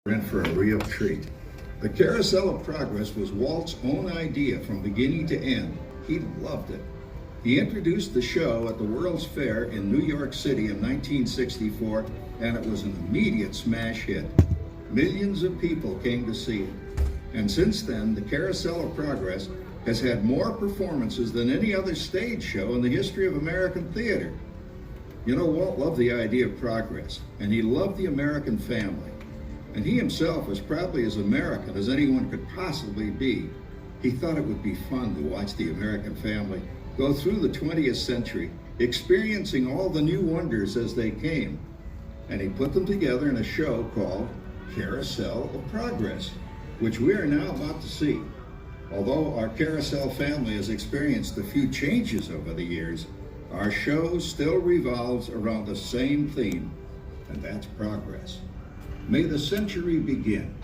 In for a real treat. The Carousel of Progress was Walt's own idea from beginning to end. He loved it. He introduced the show at the World's Fair in New York City in 1964, and it was an immediate smash hit. Millions of people came to see it. And since then, the Carousel of Progress has had more performances than any other stage show in the history of American theater. You know, Walt loved the idea of progress, and he loved the American family. And he himself was probably as American as anyone could possibly be. He thought it would be fun to watch the American family go through the 20th century, experiencing all the new wonders as they came. And he put them together in a show called Carousel of Progress, which we are now about to see. Although our Carousel family has experienced a few changes over the years, our show still revolves around the same theme, and that's progress. May the century begin.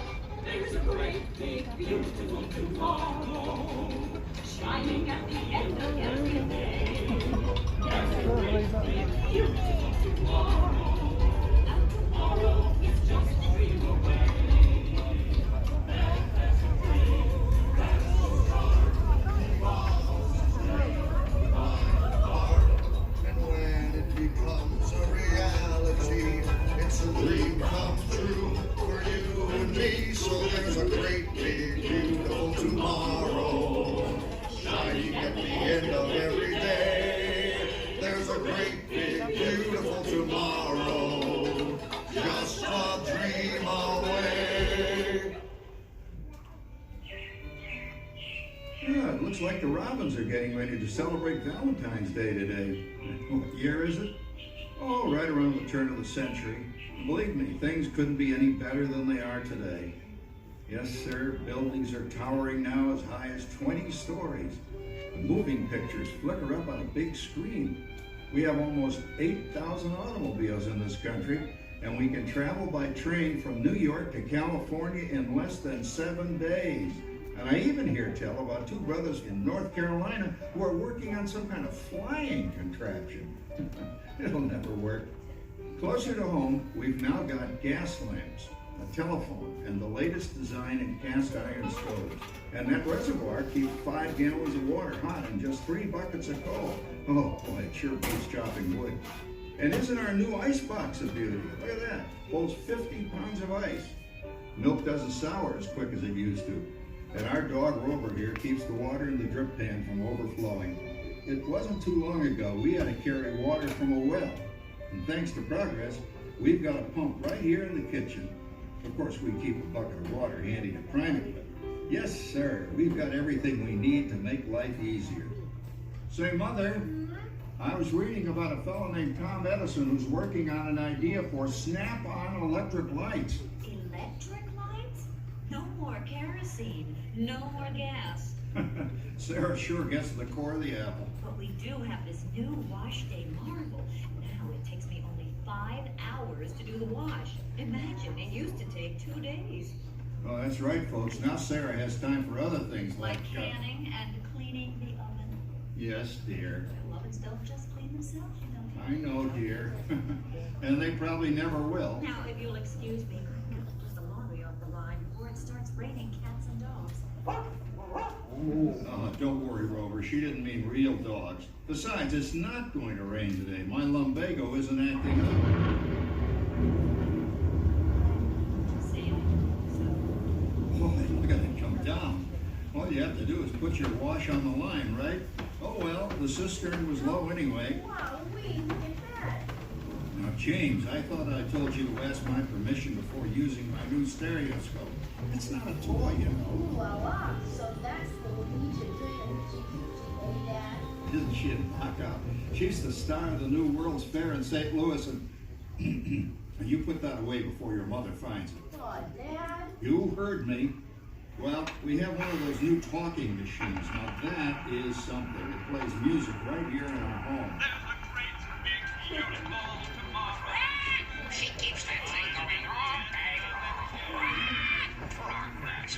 There's a great, big, beautiful tomorrow, shining at the end of every day. There's a great, big, beautiful tomorrow, and tomorrow is just a dream away. There's a dream that's so dark, and when it becomes a reality, it's a dream come true for you and me. So there's a great, big, beautiful tomorrow, shining at the end of every day. There's a great, big, beautiful tomorrow, just a dream away. Yeah, it looks like the Robins are getting ready to celebrate Valentine's Day today. What year is it? Oh, right around the turn of the century. Believe me, things couldn't be any better than they are today. Yes, sir, buildings are towering now as high as 20 stories. The moving pictures flicker up on a big screen. We have almost 8,000 automobiles in this country, and we can travel by train from New York to California in less than 7 days. And I even hear tell about two brothers in North Carolina who are working on some kind of flying contraption. It'll never work. Closer to home, we've now got gas lamps, a telephone, and the latest design in cast iron stoves. And that reservoir keeps 5 gallons of water hot in just 3 buckets of coal. Oh boy, it sure beats chopping wood. And isn't our new ice box a beauty? Look at that, holds 50 pounds of ice. Milk doesn't sour as quick as it used to. And our dog Rover here keeps the water in the drip pan from overflowing. It wasn't too long ago we had to carry water from a well. And thanks to progress, we've got a pump right here in the kitchen. Of course, we keep a bucket of water handy to prime it with. Yes, sir, we've got everything we need to make life easier. Say, Mother, I was reading about a fellow named Tom Edison who's working on an idea for snap-on electric lights. Electric lights? No more kerosene, no more gas. Sarah sure gets the core of the apple. But we do have this new wash day marvel. Now it takes me only 5 hours to do the wash. Imagine, it used to take 2 days. Oh, that's right, folks. Now Sarah has time for other things Like canning and cleaning the oven. Yes, dear. The ovens don't just clean themselves, you know. I know, dear. And they probably never will. Now, if you'll excuse me, I'm gonna put the laundry off the line before it starts raining cats and dogs. Don't worry, Rover. She didn't mean real dogs. Besides, it's not going to rain today. My lumbago isn't acting up. See? Boy, look at it come down. All you have to do is put your wash on the line, right? Oh well, the cistern was low anyway. Wow, look at that. Now, James, I thought I told you to ask my permission before using my new stereoscope. It's not a toy, you know. Ooh la la. So that's the Ouija trick. Hey, Dad. Isn't she a knockout? She's the star of the new World's Fair in St. Louis, and you put that away before your mother finds it. Oh, Dad. You heard me. Well, we have one of those new talking machines. Now that is something. It plays music right here in our home. There's a great, big, beautiful tomorrow. She keeps that thing going all day long. Progress.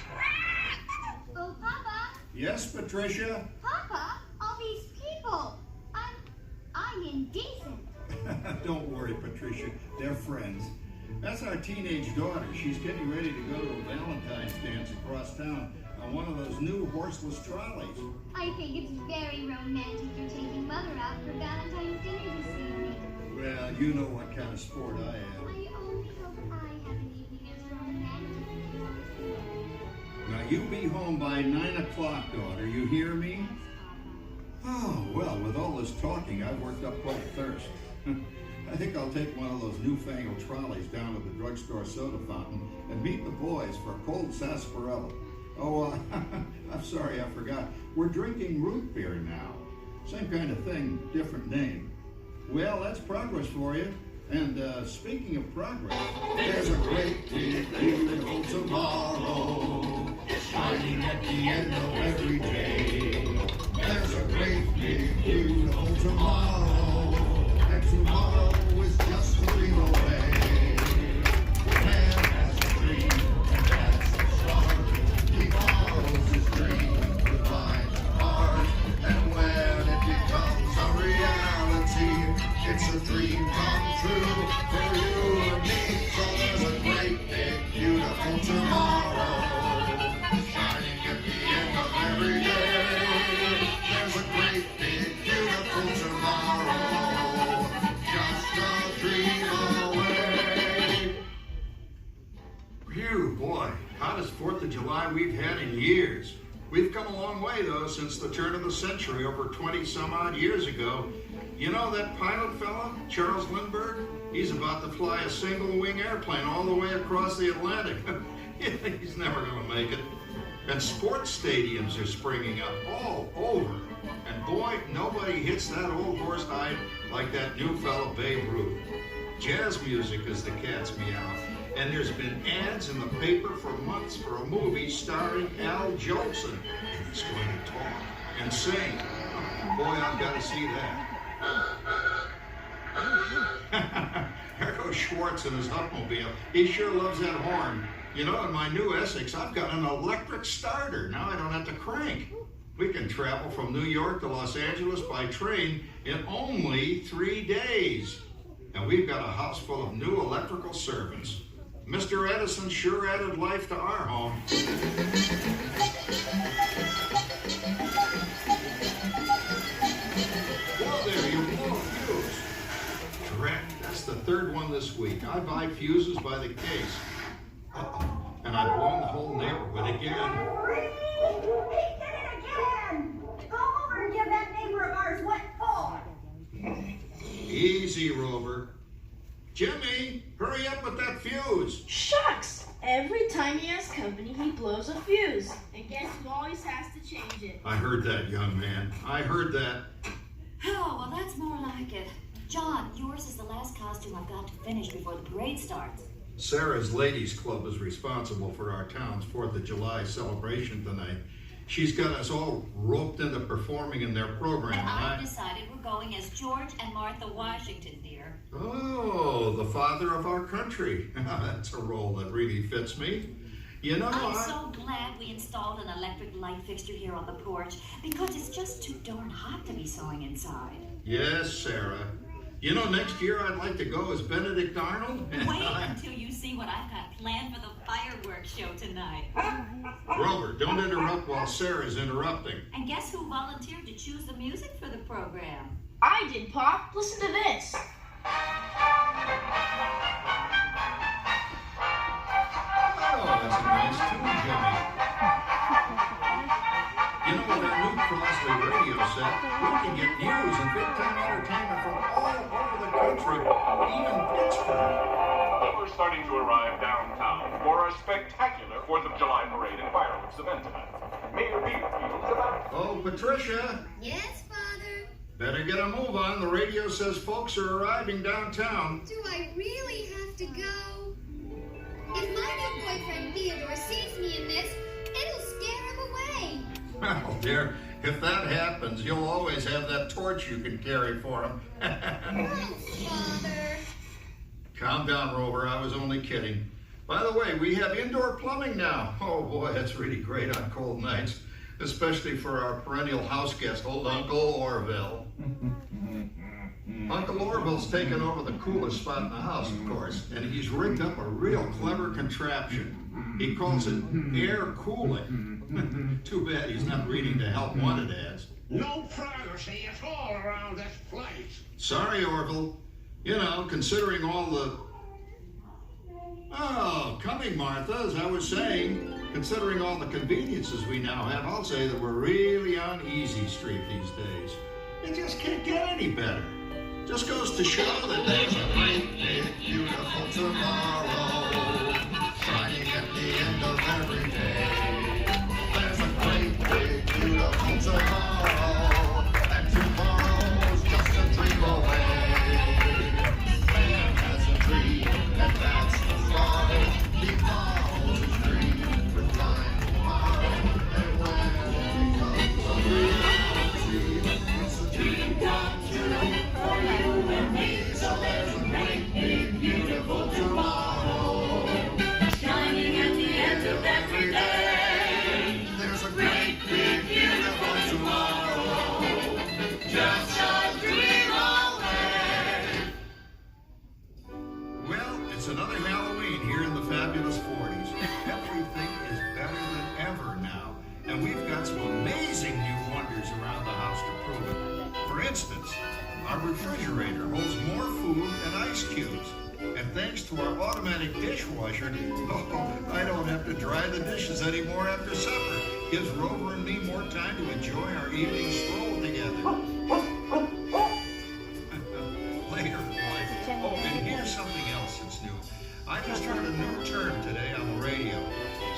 Oh, Papa. Yes, Patricia? Papa, all these people. I'm indecent. Don't worry, Patricia. They're friends. That's our teenage daughter. She's getting ready to go to a Valentine's dance across town on one of those new horseless trolleys. I think it's very romantic you're taking Mother out for Valentine's dinner this evening. Well, you know what kind of sport I am. I only hope I have an evening as romantic as yours. Now, you be home by 9 o'clock, daughter. You hear me? Oh, well, with all this talking, I've worked up quite a thirst. I think I'll take one of those newfangled trolleys down to the drugstore soda fountain and meet the boys for a cold sarsaparilla. Oh, I'm sorry, I forgot. We're drinking root beer now. Same kind of thing, different name. Well, that's progress for you. And speaking of progress, There's a great big beautiful tomorrow, shining at the end of every day. There's a great big beautiful tomorrow, and tomorrow is just a dream away. Man has a dream, and that's the start. He follows his dream with mind and heart, and when it becomes a reality, it's a dream come true for you and me. So there's a great big beautiful tomorrow, shining at the end of every day. There's a great big beautiful tomorrow, just a dream away. phew, boy, hottest 4th of July we've had in years. We've come a long way, though, since the turn of the century, over 20-some-odd years ago. You know that pilot fella, Charles Lindbergh? He's about to fly a single-wing airplane all the way across the Atlantic. He's never going to make it. And sports stadiums are springing up all over. And boy, nobody hits that old horse hide like that new fella Babe Ruth. Jazz music is the cat's meow. And there's been ads in the paper for months for a movie starring Al Jolson. He's going to talk and sing. Boy, I've got to see that. There goes Schwartz in his Hupmobile. He sure loves that horn. You know, in my new Essex, I've got an electric starter. Now I don't have to crank. We can travel from New York to Los Angeles by train in only 3 days. And we've got a house full of new electrical servants. Mr. Edison sure added life to our home. Well, there, you blow a fuse. Correct. That's the 3rd one this week. I buy fuses by the case. Uh-oh. And I've blown the whole neighborhood again. He did it again! Go over and give that neighbor of ours what for. Easy, Rover. Jimmy, hurry up with that fuse. Shucks! Every time he has company, he blows a fuse. And guess who always has to change it? I heard that, young man. I heard that. Oh, well, that's more like it. John, yours is the last costume I've got to finish before the parade starts. Sarah's Ladies Club is responsible for our town's 4th of July celebration tonight. She's got us all roped into performing in their program. And I've decided we're going as George and Martha Washington, dear. Oh, the father of our country. That's a role that really fits me. You know, I'm so glad we installed an electric light fixture here on the porch because it's just too darn hot to be sewing inside. Yes, Sarah. You know, next year I'd like to go as Benedict Arnold. Wait until you see what I've got planned for the fireworks show tonight. Robert, don't interrupt while Sarah's interrupting. And guess who volunteered to choose the music for the program? I did, Pop. Listen to this. Oh, that's a nice tune, Jimmy. You know, with our new Crosley radio set, we can get news and big-time entertainment from all over the country, even Pittsburgh. Well, we're starting to arrive downtown for a spectacular 4th of July parade and fireworks event tonight. Mayor Beaverfield is about. Oh, Patricia, Yes, Father? better get a move on. The radio says folks are arriving downtown. Do I really have to go? If my new boyfriend Theodore sees me in this, it'll scare him away. Well, dear, if that happens, you'll always have that torch you can carry for him. Oh, Father. Calm down, Rover. I was only kidding. By the way, we have indoor plumbing now. Oh, boy, that's really great on cold nights, especially for our perennial house guest, old Uncle Orville. Uncle Orville's taken over the coolest spot in the house, of course, and he's rigged up a real clever contraption. He calls it air cooling. Too bad he's not reading the help wanted ads. No privacy at all around this place. Sorry, Orville. You know, considering all the... Oh, coming, Martha, as I was saying, considering all the conveniences we now have, I'll say that we're really on easy street these days. It just can't get any better. Just goes to show that there's a great big Beautiful tomorrow, shining at the end of every day. There's a great big beautiful tomorrow, and tomorrow's just a dream away. Man has a dream, and that's the start. He follows his dream with flying tomorrow, and when it becomes a reality, it's a dream come true for you and me. So there's a great big beautiful tomorrow, Shining at the end of every day. there's a great big beautiful tomorrow, just a dream away. Well, it's another Halloween here in the fabulous 40s. Everything is better than ever now. And we've got some amazing new wonders around the house to prove it. For instance, our refrigerator holds more food and ice cubes. And thanks to our automatic dishwasher, I don't have to dry the dishes anymore after supper. Gives Rover and me more time to enjoy our evening stroll together. Later in life. Oh, and here's something else that's new. I just heard a new term today on the radio.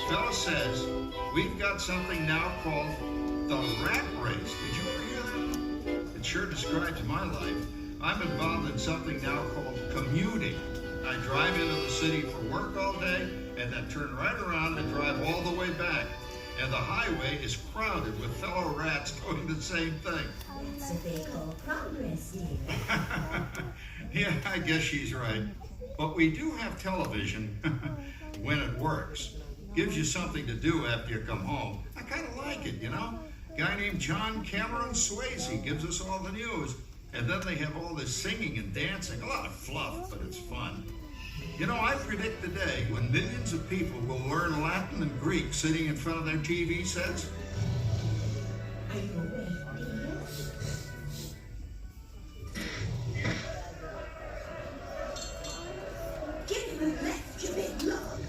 Fella says we've got something now called the rat race. Did you ever hear that? It sure describes my life. I'm involved in something now called commuting. I drive into the city for work all day and then turn right around and drive all the way back. And the highway is crowded with fellow rats doing the same thing. That's what they call progress, dear. Yeah, I guess she's right. But we do have television when it works. Gives you something to do after you come home. I kind of like it, you know? Guy named John Cameron Swayze gives us all the news. And then they have all this singing and dancing. A lot of fluff, but it's fun. You know, I predict the day when millions of people will learn Latin and Greek sitting in front of their TV sets. Are you awake, dear? Give him a left, you big log.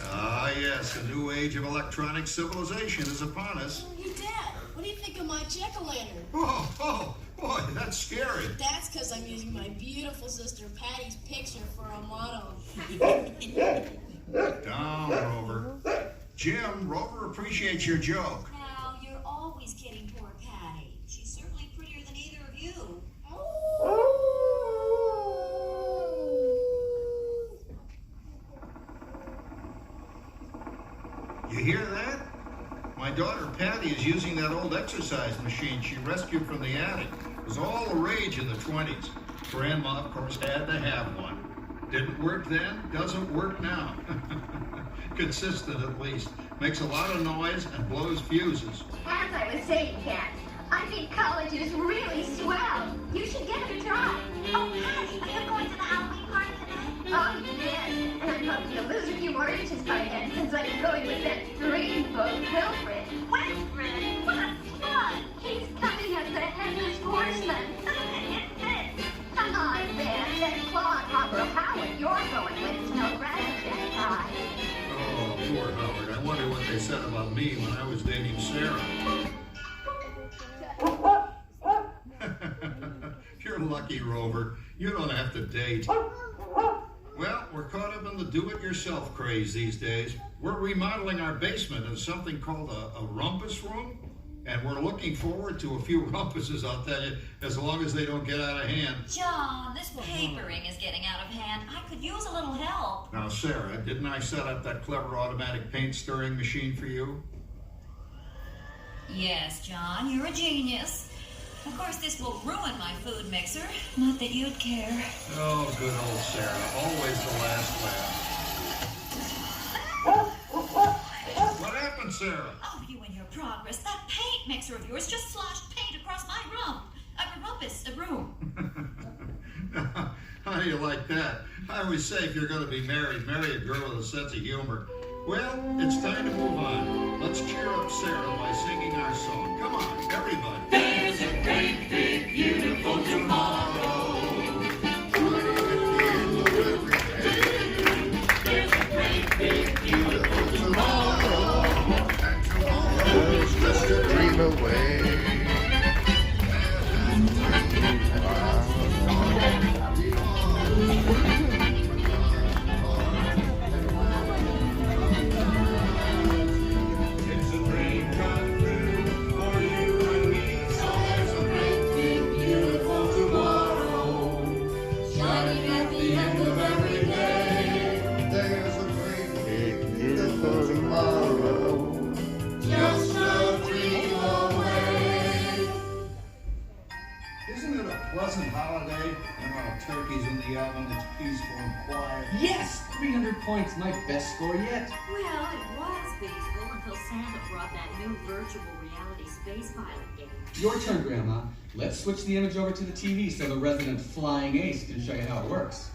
Ah, yes, a new age of electronic civilization is upon us. Hey, Dad, what do you think of my jack-o'-lantern? Oh, boy, that's scary. That's because I'm using my beautiful sister Patty's picture for a motto. Down, Rover. Jim, Rover appreciates your joke. Now, you're always kidding poor Patty. She's certainly prettier than either of you. You hear that? My daughter Patty is using that old exercise machine she rescued from the attic. It was all the rage in the 20s. Grandma, of course, had to have one. Didn't work then, doesn't work now. Consistent, at least. Makes a lot of noise and blows fuses. As I was saying, Kat, I think college is really swell. You should give it a try. Oh, Patty, are you going to the Halloween party tonight? Oh, yes. And I'm hoping to lose a few more inches by then, since I'm going with that dreamboat Wilfred. Wilfred? What a stud! He's coming as the headless horseman. Come on, man. That clodhopper Howard you're going with is no Ratchet pie. Oh, poor Howard. I wonder what they said about me when I was dating Sarah. You're lucky, Rover. You don't have to date. Well, we're caught up in the do-it-yourself craze these days. We're remodeling our basement as something called a rumpus room. And we're looking forward to a few rumpuses, I'll tell you, as long as they don't get out of hand. John, this papering is getting out of hand. I could use a little help. Now, Sarah, didn't I set up that clever automatic paint stirring machine for you? Yes, John, you're a genius. Of course, this will ruin my food mixer. Not that you'd care. Oh, good old Sarah. Always the last laugh. What happened, Sarah? Oh, you and your progress. That paint mixer of yours just sloshed paint across my rump. A rump office, a room. How do you like that? I always say if you're going to be married, marry a girl with a sense of humor. Well, it's time to move on. Let's cheer up Sarah by singing our song. Come on, everybody. There's a great, big, beautiful tomorrow. There's a great, big, beautiful tomorrow. And tomorrow's just a dream away. It's a dream come true for you and me. So there's a great, big, beautiful tomorrow. Shining at the end of every day. There's a great big beautiful tomorrow. Just a dream away. Isn't it a pleasant holiday? Turkeys in the oven, it's peaceful and quiet. Yes! 300 points, my best score yet. Well, it was peaceful until Santa brought that new virtual reality space pilot game. Your turn, Grandma. Let's switch the image over to the TV so the resident flying ace can show you how it works.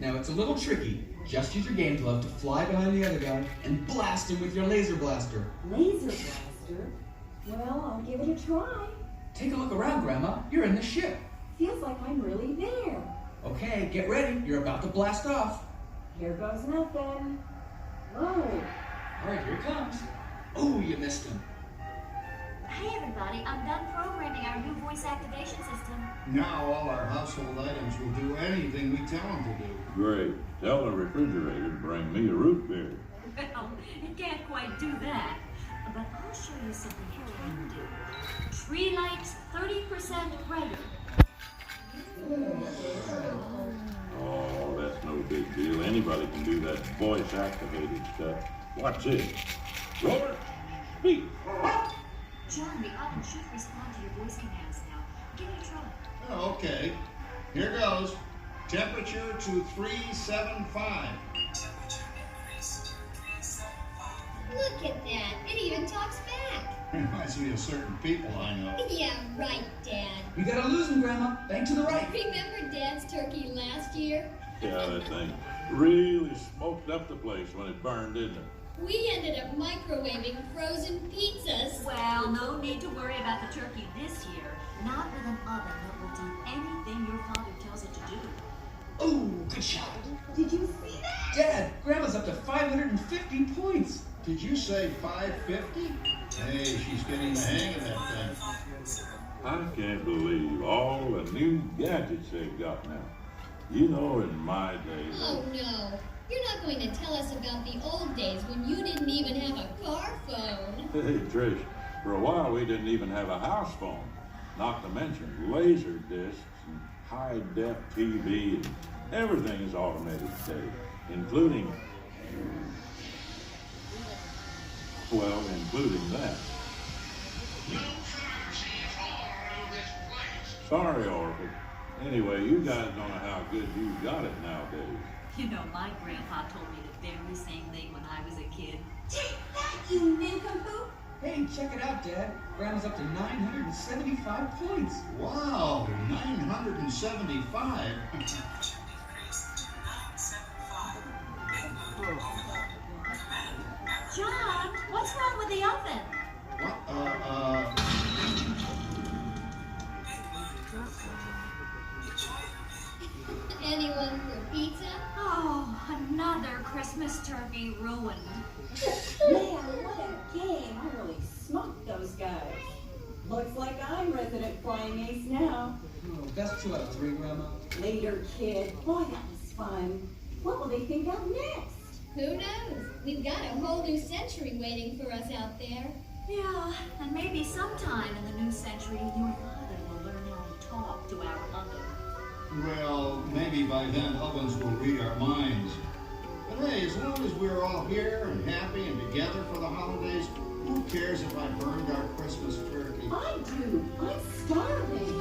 Now, it's a little tricky. Just use your game glove to fly behind the other guy and blast him with your laser blaster. Laser blaster? Well, I'll give it a try. Take a look around, Grandma. You're in the ship. Feels like I'm really there. Okay, get ready. You're about to blast off. Here goes nothing. Whoa. All right, here it comes. Oh, you missed him. Hey everybody, I'm done programming our new voice activation system. Now all our household items will do anything we tell them to do. Great. Tell the refrigerator to bring me a root beer. Well, it can't quite do that. But I'll show you something it can do. Tree lights 30% brighter. Oh, that's no big deal. Anybody can do that voice-activated stuff. Watch this. Robert, speak. John, the oven should respond to your voice commands now. Give it a try. Oh, okay. Here goes. Temperature to 375. Look at that. It even talks back. Reminds me of certain people I know. Yeah, right, Dad. We gotta lose him, Grandma. Bank to the right. Remember Dad's turkey last year? Yeah, that thing really smoked up the place when it burned, didn't it? We ended up microwaving frozen pizzas. Well, no need to worry about the turkey this year. Not with an oven that will do anything your father tells it to do. Oh, good shot. Did you see that? Dad, Grandma's up to 550 points. Did you say 550? Hey, she's getting the hang of that thing. I can't believe all the new gadgets they've got now. You know, in my day... Oh, no. You're not going to tell us about the old days when you didn't even have a car phone. Hey, Trish, for a while we didn't even have a house phone. Not to mention laser discs and high-def TV and everything is automated today, including that. Sorry, Oracle. Anyway, you guys don't know how good you got it nowadays. You know, my grandpa told me the very same thing when I was a kid. Take that, you nincompoop! Hey, check it out, Dad. Grandma's up to 975 points. Wow, 975. John, what's wrong with the oven? What? Anyone for pizza? Oh, another Christmas turkey ruined. Man, what a game. I really smoked those guys. Looks like I'm resident flying ace now. Oh, best 2 out of 3, Grandma. Later, kid. Boy, that was fun. What will they think of next? Who knows? We've got a whole new century waiting for us out there. Yeah, and maybe sometime in the new century, your father will learn how to talk to our oven. Well, maybe by then ovens will read our minds. But hey, as long as we're all here and happy and together for the holidays, who cares if I burned our Christmas turkey? I do. I'm starving.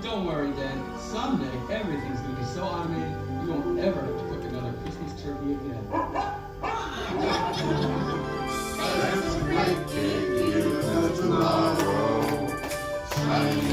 Don't worry, Dad. Someday, everything's going to be so automated, you won't ever have to cook another Christmas turkey again. There's a great big beautiful tomorrow. Shining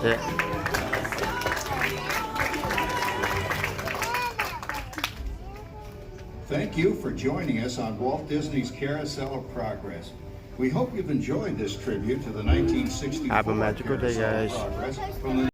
it. Thank you for joining us on Walt Disney's Carousel of Progress. We hope you've enjoyed this tribute to the 1964 Have a magical day, Carousel of guys. Progress from the